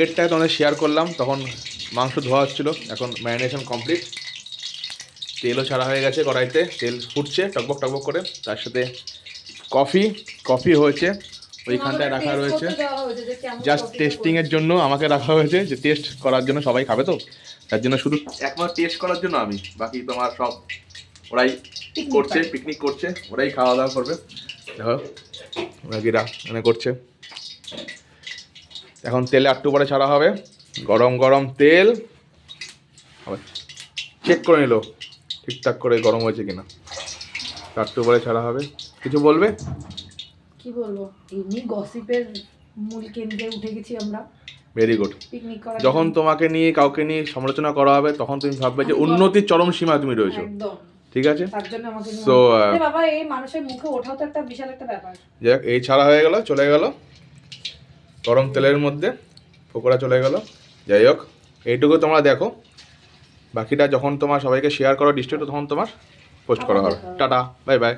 প্লেটটা তোমাদের শেয়ার করলাম, তখন মাংস ধোয়া হচ্ছিলো, এখন ম্যারিনেশন কমপ্লিট। তেলও ছাড়া হয়ে গেছে কড়াইতে, তেল ফুটছে টকবক টকবক করে। তার সাথে কফি হয়েছে, ওইখানটায় রাখা রয়েছে জাস্ট টেস্টিংয়ের জন্য। আমাকে রাখা হয়েছে যে টেস্ট করার জন্য, সবাই খাবে তো, তার জন্য শুধু একমাত্র টেস্ট করার জন্য আমি, বাকি তোমার সব ওরাই করছে, পিকনিক করছে, ওরাই খাওয়া দাওয়া করবে। দেখো বাকিরা মানে করছে। এখন তেলে একটু পরে ছাড়া হবে, গরম গরম তেল। চেক করে নিল ঠিকঠাক করে গরম হয়েছে কিনা, একটু পরে ছাড়া হবে। কিছু বলবে? কি বলবো, এমনি গসিপের মূল কেন্দ্রে উঠে গেছি আমরা। Very good. পিকনিক করার যখন তোমাকে নিয়ে কাউকে নিয়ে সমালোচনা করা হবে, তখন তুমি ভাববে যে উন্নতির চরম সীমা তুমি রয়েছো। একদম ঠিক আছে, তার জন্য আমাকে তো বাবা এই মানুষের মুখে ওঠাও তো একটা বিশাল একটা ব্যাপার। যাক, এই ছাড়া হয়ে গেল, চলে গেল গরম তেলের মধ্যে, পকোড়া চলে গেল। যাই হোক, এইটুকু তোমরা দেখো, বাকিটা যখন তোমার সবাইকে শেয়ার করো ডিস্ট্রিক্টে, তখন তোমার পোস্ট করা হবে। Tata, bye bye.